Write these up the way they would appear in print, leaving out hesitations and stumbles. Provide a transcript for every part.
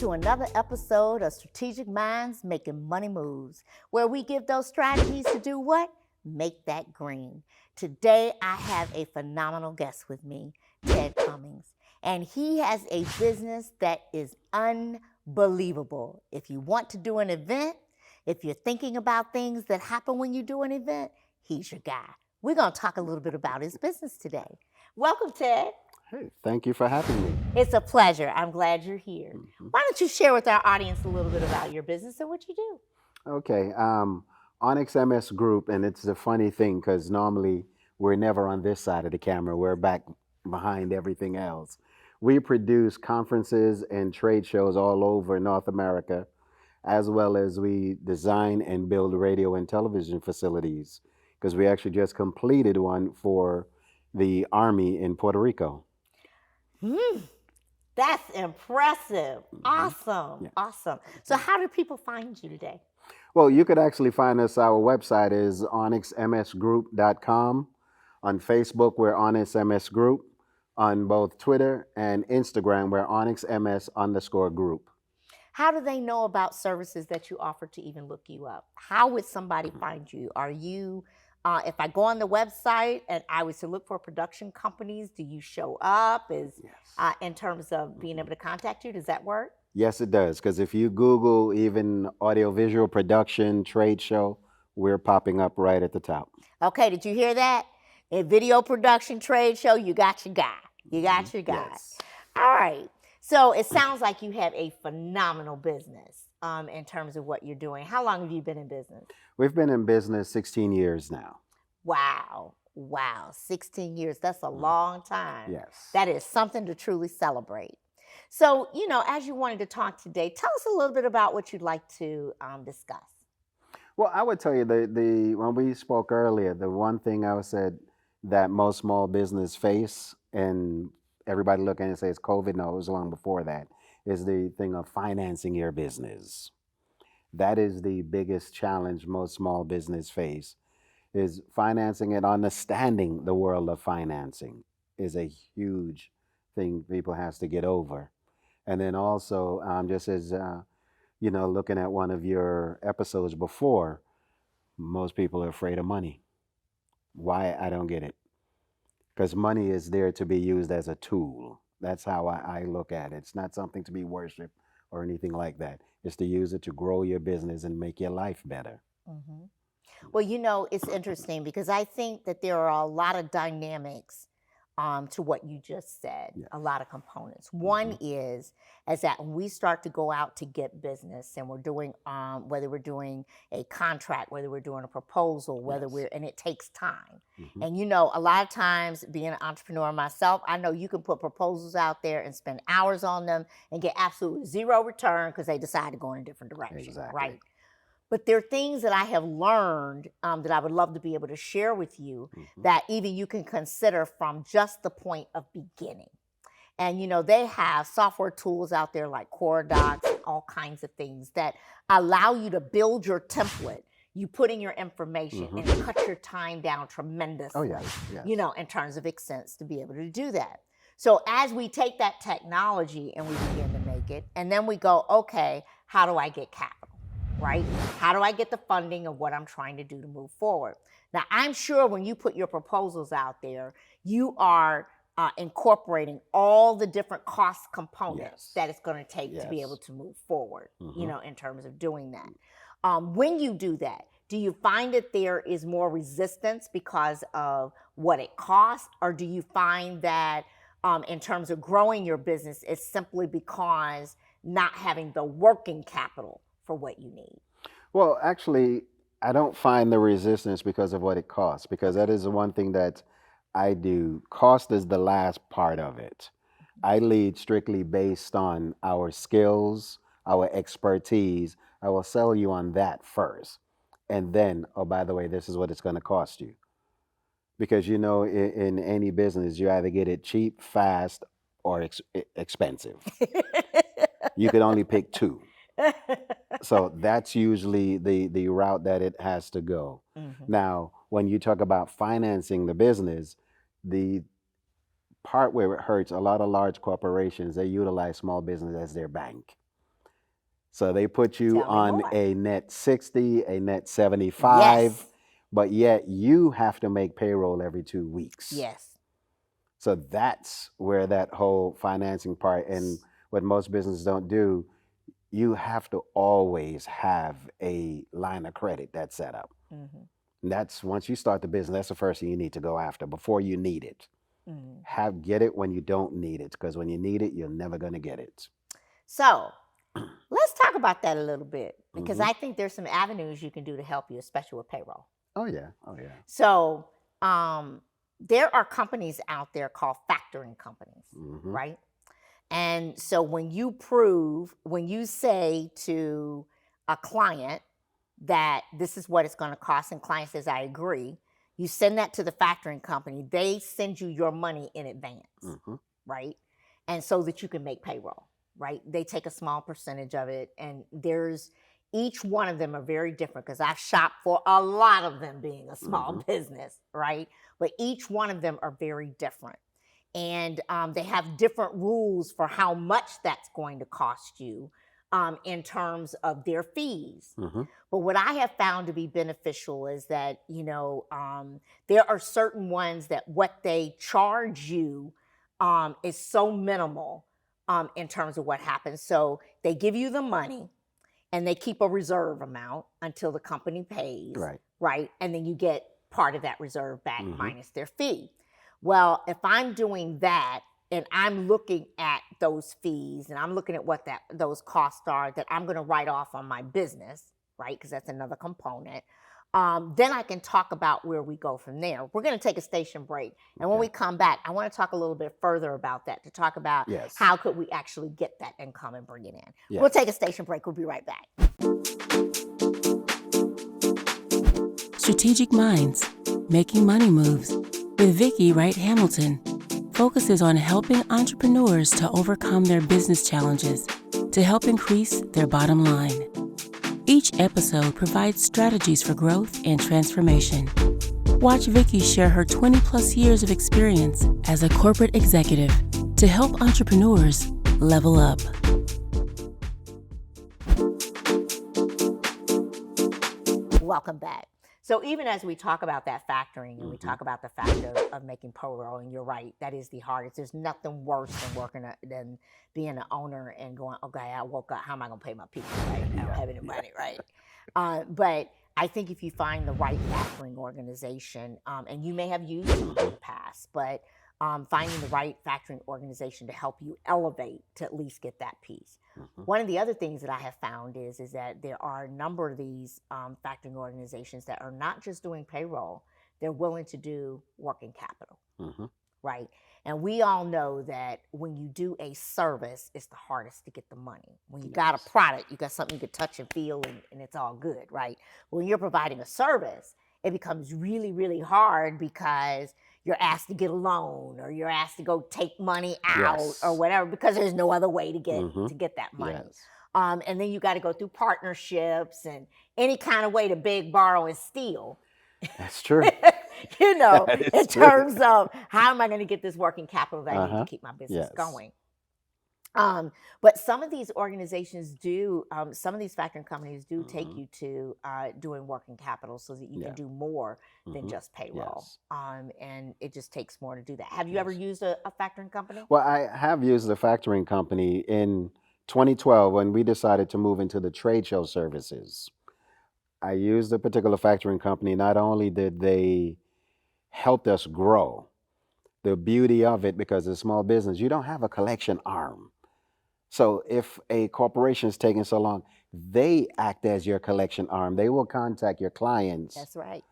to another episode of Strategic Minds Making Money Moves, where we give those strategies to do what? Make that green. Today, I have a phenomenal guest with me, Ted Cummings, and he has a business that is unbelievable. If you want to do an event, if you're thinking about things that happen when you do an event, he's your guy. We're going to talk a little bit about his business today. Welcome, Ted. Hey, thank you for having me. It's a pleasure. I'm glad you're here. Why don't you share with our audience a little bit about your business and what you do? Okay, Onyx MS Group, and it's a funny thing because normally we're never on this side of the camera. We're back behind everything else. We produce conferences and trade shows all over North America, as well as we design and build radio and television facilities because we actually just completed one for the Army in Puerto Rico. That's impressive. Awesome. Yeah. Awesome. So how do people find you today? Well, you could actually find us. Our website is onyxmsgroup.com. On Facebook, we're Onyx MS Group. On both Twitter and Instagram, we're onyxms_group. How do they know about services that you offer to even look you up? How would somebody find you? Are you, if I go on the website and I was to look for production companies, do you show up Yes. In terms of being able to contact you? Does that work? Yes, it does. Because if you Google even audiovisual production trade show, we're popping up right at the top. Okay, did you hear that? In video production trade show, you got your guy. You got your guy. Yes. All right. So it sounds like you have a phenomenal business in terms of what you're doing. How long have you been in business? We've been in business 16 years now. Wow. 16 years. That's a long time. Yes. That is something to truly celebrate. So, as you wanted to talk today, tell us a little bit about what you'd like to discuss. Well, I would tell you the when we spoke earlier, the one thing I said that most small business face, and everybody look at it and say it's COVID. No, it was long before that. Is the thing of financing your business. That is the biggest challenge most small business face. Is financing it. Understanding the world of financing is a huge thing people has to get over. And then also, just as looking at one of your episodes before, most people are afraid of money. Why? I don't get it. Because money is there to be used as a tool. That's how I look at it. It's not something to be worshipped or anything like that. It's to use it to grow your business and make your life better. Mm-hmm. Well, it's interesting because I think that there are a lot of dynamics to what you just said, Yes. a lot of components. One is that when we start to go out to get business and we're doing, whether we're doing a contract, whether we're doing a proposal, whether Yes. and it takes time. Mhm. And a lot of times being an entrepreneur myself, I know you can put proposals out there and spend hours on them and get absolutely zero return because they decide to go in a different direction, Exactly. right? But there are things that I have learned that I would love to be able to share with you that even you can consider from just the point of beginning. And, they have software tools out there like CoreDocs and all kinds of things that allow you to build your template. You put in your information and cut your time down tremendously, Oh, yes. Yes. in terms of expense to be able to do that. So as we take that technology and we begin to make it, and then we go, okay, how do I get capital? Right? How do I get the funding of what I'm trying to do to move forward? Now, I'm sure when you put your proposals out there, you are incorporating all the different cost components Yes. that it's going to take to be Yes. able to move forward, in terms of doing that. When you do that, do you find that there is more resistance because of what it costs? Or do you find that in terms of growing your business, it's simply because not having the working capital for what you need? Well, actually, I don't find the resistance because of what it costs, because that is the one thing that I do. Cost is the last part of it. I lead strictly based on our skills, our expertise. I will sell you on that first. And then, oh, by the way, this is what it's going to cost you. Because, in any business, you either get it cheap, fast, or expensive. You can only pick two. So that's usually the route that it has to go. Now, when you talk about financing the business, the part where it hurts, a lot of large corporations, they utilize small business as their bank. So they put you Tell me on more. a net 60, a net 75, Yes. but yet you have to make payroll every 2 weeks. Yes. So that's where that whole financing part, and what most businesses don't do, you have to always have a line of credit that's set up. Mm-hmm. And that's, once you start the business, that's the first thing you need to go after before you need it. Mm-hmm. Get it when you don't need it, because when you need it, you're never going to get it. So let's talk about that a little bit, because Mhm. I think there's some avenues you can do to help you, especially with payroll. Oh yeah. So there are companies out there called factoring companies, Mhm. right? And so when you say to a client that this is what it's going to cost, and client says, I agree, you send that to the factoring company. They send you your money in advance, Mhm. right? And so that you can make payroll, right? They take a small percentage of it, and each one of them are very different, because I've shopped for a lot of them, being a small Mhm. business, right? But each one of them are very different. And they have different rules for how much that's going to cost you in terms of their fees. Mhm. But what I have found to be beneficial is that, there are certain ones that what they charge you is so minimal in terms of what happens. So they give you the money and they keep a reserve amount until the company pays, Right. right? And then you get part of that reserve back Mhm. minus their fee. Well, if I'm doing that and I'm looking at those fees and I'm looking at what those costs are that I'm going to write off on my business, right? Because that's another component. Then I can talk about where we go from there. We're going to take a station break. And when Okay. we come back, I want to talk a little bit further about that, to talk about Yes. how could we actually get that income and bring it in. Yes. We'll take a station break. We'll be right back. Strategic Minds, Making Money Moves with Vicki Wright-Hamilton focuses on helping entrepreneurs to overcome their business challenges to help increase their bottom line. Each episode provides strategies for growth and transformation. Watch Vicki share her 20-plus years of experience as a corporate executive to help entrepreneurs level up. Welcome back. So even as we talk about that factoring and we talk about the fact of making payroll, and you're right, that is the hardest. There's nothing worse than being an owner and going, okay, I woke up, how am I going to pay my people, right? I don't have any money, right? But I think if you find the right factoring organization, and you may have used them in the past, but finding the right factoring organization to help you elevate to at least get that piece. One of the other things that I have found is that there are a number of these factoring organizations that are not just doing payroll, they're willing to do working capital, right? And we all know that when you do a service, it's the hardest to get the money. When you got a product, you got something you can touch and feel, and it's all good, right? When you're providing a service, it becomes really, really hard, because you're asked to get a loan, or you're asked to go take money out, or whatever, because there's no other way to get that money. Yes. And then you got to go through partnerships and any kind of way to beg, borrow, and steal. That's true. That is In true. terms of how am I going to get this working capital that I need to keep my business Yes. going. But some of these organizations some of these factoring companies do take you to doing working capital so that you can do more than just payroll. Yes. And it just takes more to do that. Have you ever used a factoring company? Well, I have used a factoring company in 2012 when we decided to move into the trade show services. I used a particular factoring company. Not only did they help us grow, the beauty of it, because it's a small business, you don't have a collection arm. So if a corporation is taking so long, they act as your collection arm. They will contact your clients. That's right.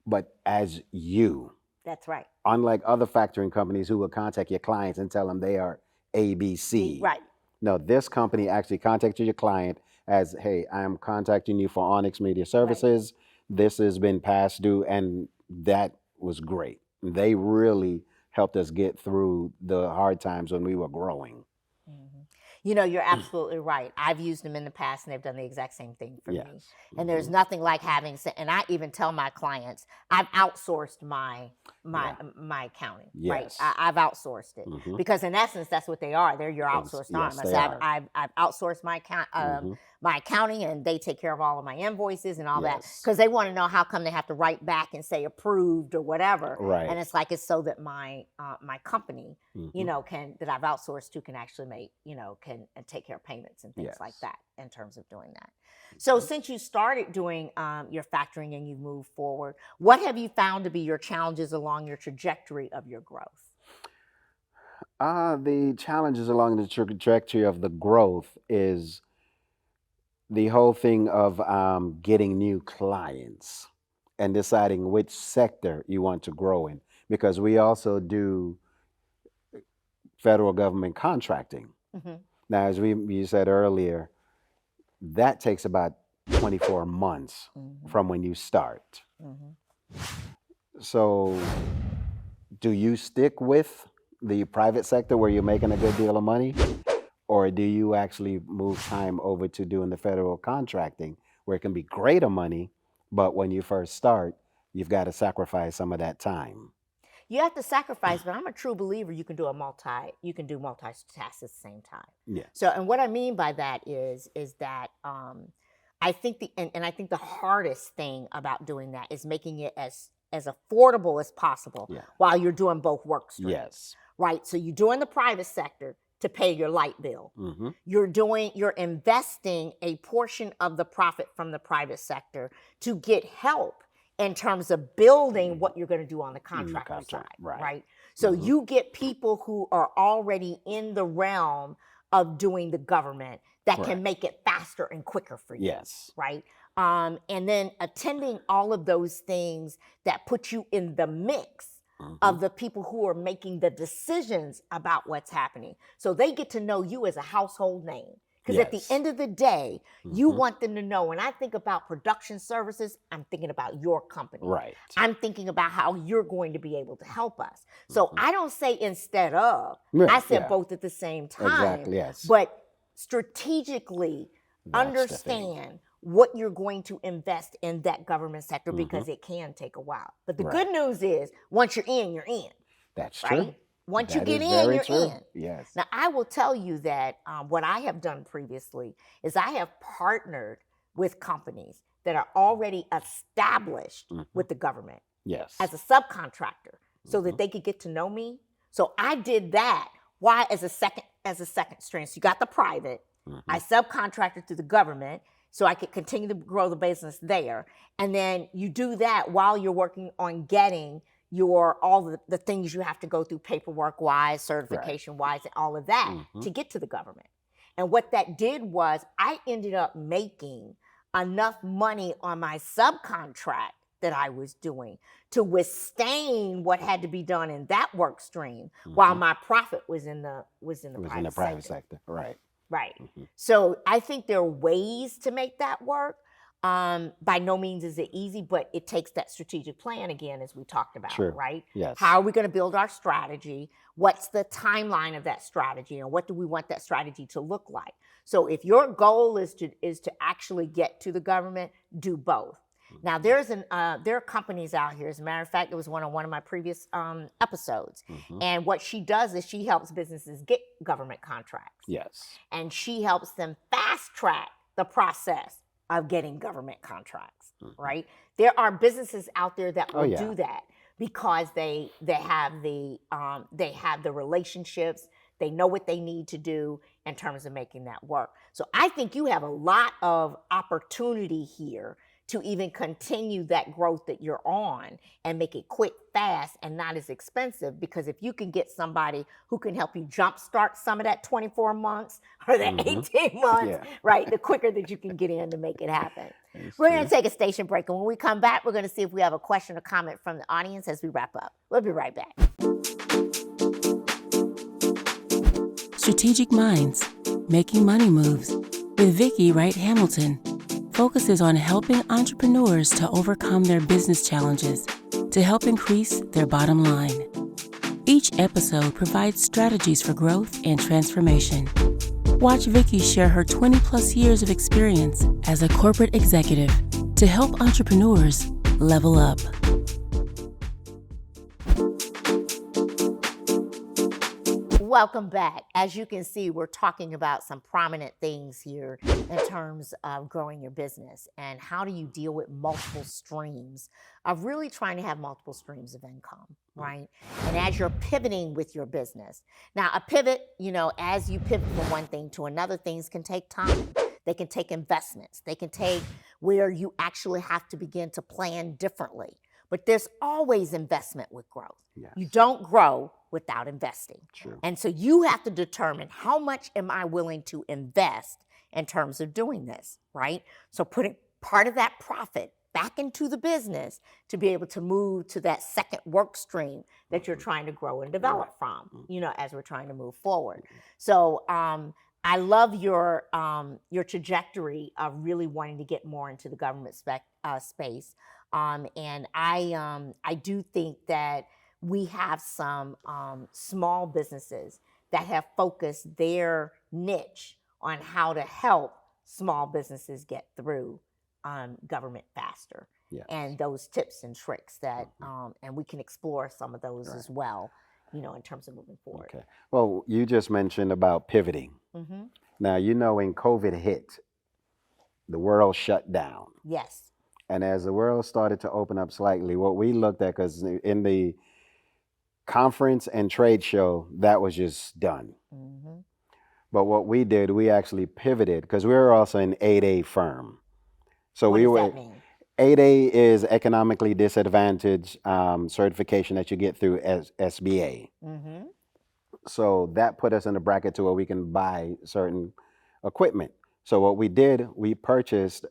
But as you. That's right. Unlike other factoring companies who will contact your clients and tell them they are ABC. Right. No, this company actually contacted your client as, hey, I'm contacting you for Onyx Media Services. Right. This has been past due, and that was great. They really helped us get through the hard times when we were growing. You know, you're absolutely right. I've used them in the past, and they've done the exact same thing for me. Yes. And there's nothing like having, and I even tell my clients, I've outsourced my accounting. Yes. Right? I've outsourced it because, in essence, that's what they are. They're your outsourced arm. Yes, they are. I've outsourced my my accounting, and they take care of all of my invoices and all that, Yes. because they want to know how come they have to write back and say approved or whatever. Right. And it's like, it's so that my my company, you know, that I've outsourced to can actually make, you know, can take care of payments and things like that in terms of doing that. So since you started doing your factoring and you moved forward, what have you found to be your challenges along your trajectory of your growth? The challenges along the trajectory of the growth is the whole thing of getting new clients and deciding which sector you want to grow in, because we also do federal government contracting. Now, as you said earlier, that takes about 24 months from when you start. So do you stick with the private sector where you're making a good deal of money? Or do you actually move time over to doing the federal contracting where it can be greater money, but when you first start, you've got to sacrifice some of that time? You have to sacrifice, but I'm a true believer you can do multitasks at the same time. Yeah. So, and what I mean by that is that I think I think the hardest thing about doing that is making it as affordable as possible while you're doing both work streams. Yes. Right. So you're doing the private sector to pay your light bill. You're investing a portion of the profit from the private sector to get help in terms of building what you're going to do on the contractor side. Right. So you get people who are already in the realm of doing the government that can make it faster and quicker for you. Yes. Right. And then attending all of those things that put you in the mix of the people who are making the decisions about what's happening. So they get to know you as a household name. Because at the end of the day, you want them to know. When I think about production services, I'm thinking about your company. Right. I'm thinking about how you're going to be able to help us. So I don't say instead of. I said both at the same time. Exactly, yes. But strategically understand what you're going to invest in that government sector, because it can take a while. But the good news is, once you're in, you're in. That's right? true. Once That you get is in, very you're true. in. Yes. Now, I will tell you that what I have done previously is I have partnered with companies that are already established with the government Yes. as a subcontractor, so that they could get to know me. So I did that. Why? As a second string. So you got the private. I subcontracted to the government so I could continue to grow the business there. And then you do that while you're working on getting all the things you have to go through paperwork wise, certification wise, and all of that to get to the government. And what that did was I ended up making enough money on my subcontract that I was doing to withstand what had to be done in that work stream, while my profit was in the private sector. Right. Right. So I think there are ways to make that work. By no means is it easy, but it takes that strategic plan again, as we talked about, right? Yes. How are we going to build our strategy? What's the timeline of that strategy, and what do we want that strategy to look like? So if your goal is to actually get to the government, do both. Now, there are companies out here. As a matter of fact, it was one of my previous episodes. And what she does is she helps businesses get government contracts. Yes. And she helps them fast track the process of getting government contracts, right? There are businesses out there that will do that because they have the relationships. They know what they need to do in terms of making that work. So I think you have a lot of opportunity here to even continue that growth that you're on and make it quick, fast, and not as expensive. Because if you can get somebody who can help you jumpstart some of that 24 months or that 18 months, right, the quicker that you can get in to make it happen. We're going to take a station break, and when we come back, we're going to see if we have a question or comment from the audience as we wrap up. We'll be right back. Strategic Minds, Making Money Moves with Vicki Wright-Hamilton focuses on helping entrepreneurs to overcome their business challenges to help increase their bottom line. Each episode provides strategies for growth and transformation. Watch Vicki share her 20 plus years of experience as a corporate executive to help entrepreneurs level up. Welcome back. As you can see, we're talking about some prominent things here in terms of growing your business and how do you deal with multiple streams of really trying to have multiple streams of income, right? And as you're pivoting with your business. Now, a pivot, as you pivot from one thing to another, things can take time. They can take investments. They can take where you actually have to begin to plan differently. But there's always investment with growth. Yes. You don't grow without investing. True. And so you have to determine how much am I willing to invest in terms of doing this, right? So putting part of that profit back into the business to be able to move to that second work stream that you're trying to grow and develop from, as we're trying to move forward. So I love your trajectory of really wanting to get more into the government space. And I do think that we have some small businesses that have focused their niche on how to help small businesses get through government faster. Yes. And those tips and tricks that, and we can explore some of those as well, in terms of moving forward. Okay. Well, you just mentioned about pivoting. Mm-hmm. Now, when COVID hit, the world shut down. Yes. And as the world started to open up slightly, what we looked at, because in the conference and trade show, that was just done. Mm-hmm. But what we did, we actually pivoted, because we were also an 8A firm. So What does that mean? 8A is economically disadvantaged certification that you get through SBA. Mm-hmm. So that put us in a bracket to where we can buy certain equipment. So what we did, we purchased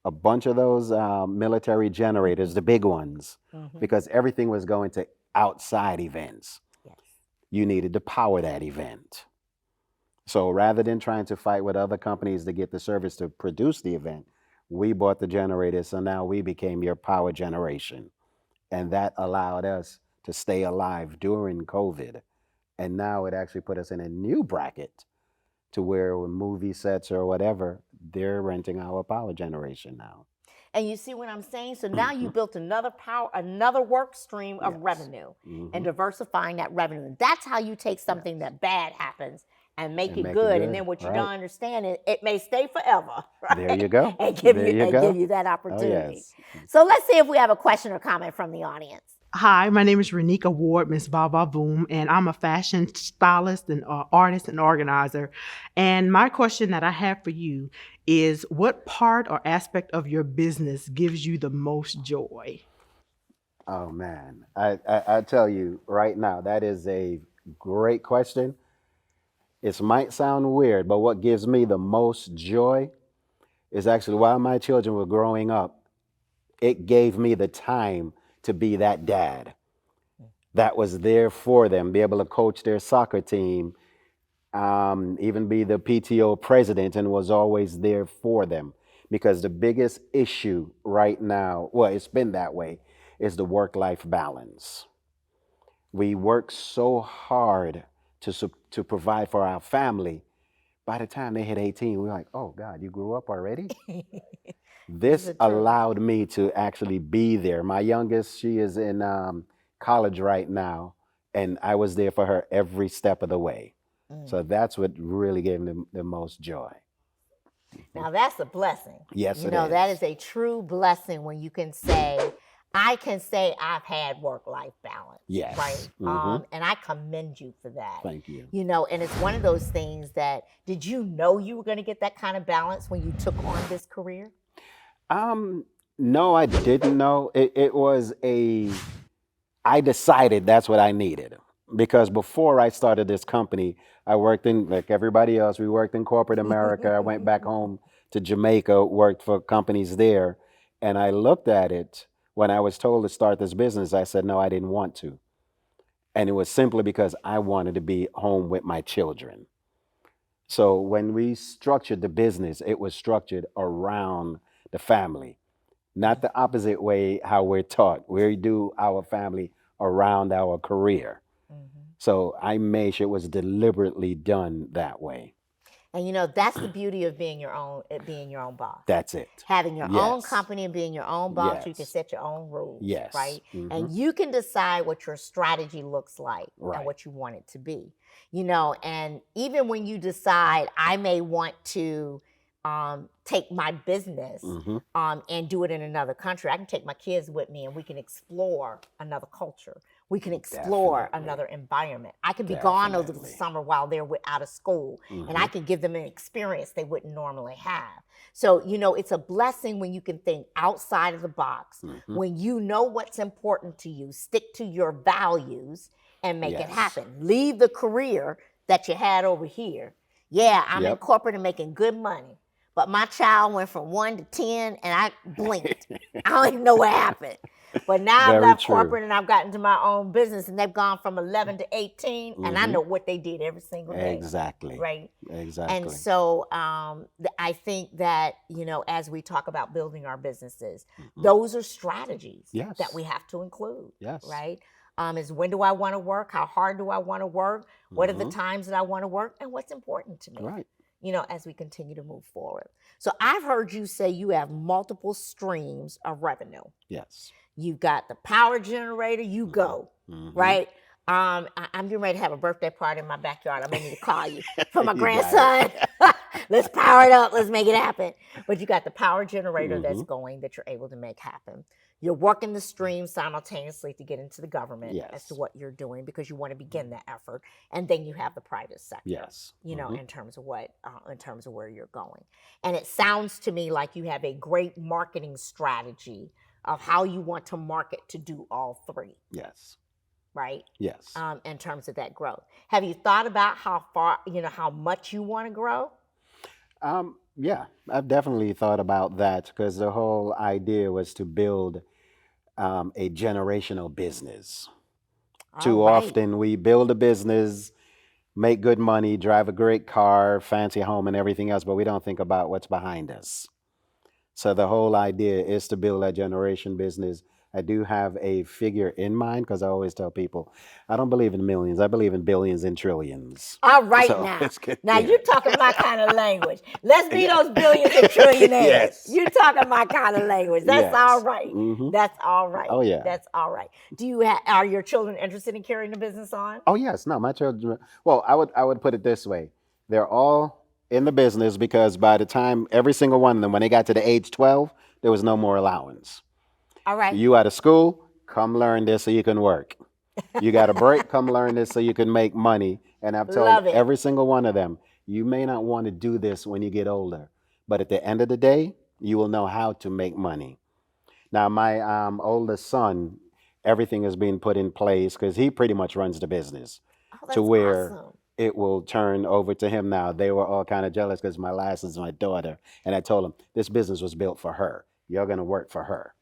a bunch of those military generators, the big ones, because everything was going to outside events. Yes. You needed to power that event. So rather than trying to fight with other companies to get the service to produce the event, we bought the generators, so now we became your power generation. And that allowed us to stay alive during COVID. And now it actually put us in a new bracket to where when movie sets or whatever, they're renting our power generation now. And you see what I'm saying? So now you built another work stream of revenue and diversifying that revenue. And that's how you take something that bad happens and make it good. And then what you don't understand is it may stay forever. Right? There you go. And give you that opportunity. Oh, yes. So let's see if we have a question or comment from the audience. Hi, my name is Renika Ward, Miss Vava Boom, and I'm a fashion stylist and artist and organizer. And my question that I have for you is, what part or aspect of your business gives you the most joy? Oh, man. I tell you right now, that is a great question. It might sound weird, but what gives me the most joy is actually while my children were growing up, it gave me the time to be that dad that was there for them, be able to coach their soccer team, even be the PTO president, and was always there for them. Because the biggest issue right now, well, it's been that way, is the work-life balance. We work so hard to provide for our family. By the time they hit 18, we're like, oh God, you grew up already? This allowed me to actually be there. My youngest, she is in college right now, and I was there for her every step of the way. So that's what really gave me the most joy. Now that's a blessing. Yes, it is. That is a true blessing when you can say, I can say I've had work-life balance. Yes. Right? And I commend you for that. Thank you. And it's one of those things that, did you know you were going to get that kind of balance when you took on this career? No, I didn't know. I decided that's what I needed. Because before I started this company, I worked in, like everybody else, we worked in corporate America. I went back home to Jamaica, worked for companies there. And I looked at it when I was told to start this business. I said, no, I didn't want to. And it was simply because I wanted to be home with my children. So when we structured the business, it was structured around the family, not the opposite way how we're taught. We do our family around our career. So I made sure it was deliberately done that way. And that's the beauty of being your own boss. That's it. Having your own Yes. company and being your own boss, you can Yes. set your own rules, Yes. right? Mhm. And you can decide what your strategy looks like Right. and what you want it to be. And even when you decide, I may want to take my business and do it in another country, I can take my kids with me and we can explore another culture. We can explore Definitely. another environment. I can be gone over the Definitely. summer while they're out of school, and I can give them an experience they wouldn't normally have. So, it's a blessing when you can think outside of the box, when you know what's important to you, stick to your values, and make it Yes. happen. Leave the career that you had over here. Yeah, I'm in Yep. corporate and making good money, but my child went from 1 to 10, and I blinked. I don't even know what happened. But now I've Very left true. corporate and I've gotten to my own business, and they've gone from 11 to 18, and I know what they did every single day. Exactly. Right. Exactly. And so I think that, as we talk about building our businesses, those are strategies Yes. that we have to include. Yes. Right. Is when do I want to work? How hard do I want to work? What are the times that I want to work? And what's important to me? Right. As we continue to move forward. So I've heard you say you have multiple streams of revenue. Yes. You've got the power generator, you go, right? I'm getting ready to have a birthday party in my backyard. I may need to call you for my You grandson. Let's power it up. Let's make it happen. But you got the power generator that's going that you're able to make happen. You're working the stream simultaneously to get into the government as to what you're doing because you want to begin that effort. And then you have the private sector. Yes. In terms of in terms of where you're going. And it sounds to me like you have a great marketing strategy of how you want to market to do all three. Yes. Right? Yes. In terms of that growth. Have you thought about how far, how much you want to grow? Yeah, I've definitely thought about that because the whole idea was to build a generational business. Too often we build a business, make good money, drive a great car, fancy home and everything else, but we don't think about what's behind us. So the whole idea is to build that generation business. I do have a figure in mind because I always tell people, I don't believe in millions. I believe in billions and trillions. All right, So now. let's get Now there. you're talking my kind of language. Let's be those billions and trillionaires. Yes. You're talking my kind of language. That's Yes. all right. Mhm. That's all right. Oh, yeah. That's all right. Are your children interested in carrying the business on? Oh yes, no, my children. Well, I would put it this way: they're all in the business because by the time every single one of them, when they got to the age 12, there was no more allowance. All right. You out of school, come learn this so you can work. You got a break, come learn this so you can make money. And I've Love told it. every single one of them, you may not want to do this when you get older, but at the end of the day, you will know how to make money. Now, my oldest son, everything is being put in place because he pretty much runs the business Oh, that's to where awesome. it will turn over to him now. They were all kind of jealous because my last is my daughter. And I told them, this business was built for her. You're going to work for her.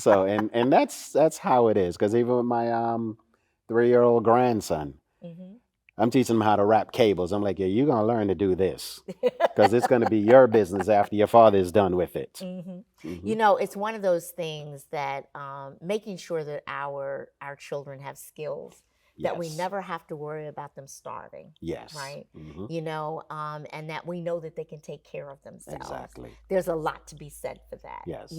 And that's how it is. Because even with my 3-year-old grandson, I'm teaching him how to wrap cables. I'm like, yeah, you're going to learn to do this because it's going to be your business after your father is done with it. It's one of those things that making sure that our children have skills that we Yes. never have to worry about them starving. Yes. Right. Mhm. And that we know that they can take care of themselves. Exactly. There's a lot to be said for that. Yes.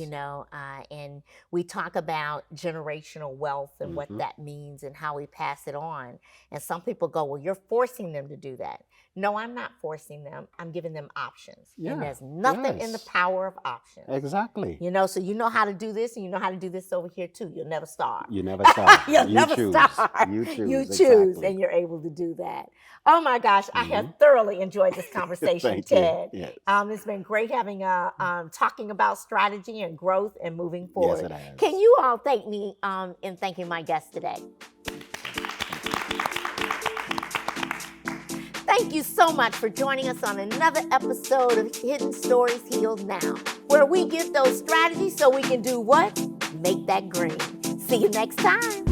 And we talk about generational wealth and what that means and how we pass it on. And some people go, well, you're forcing them to do that. No, I'm not forcing them. I'm giving them options. Yeah. And there's nothing in the Yes. power of options. Exactly. So you know how to do this and you know how to do this over here too. You'll never starve. You never start. You'll You never choose. starve. You choose. You choose, Exactly. and you're able to do that. Oh my gosh, I have thoroughly enjoyed this conversation, Thank you. Ted. Yes. It's been great having talking about strategy and growth and moving forward. it has. Can you all thank me in thanking my guest today? Thank you so much for joining us on another episode of Hidden Stories Healed Now, where we give those strategies so we can do what? Make that green. See you next time.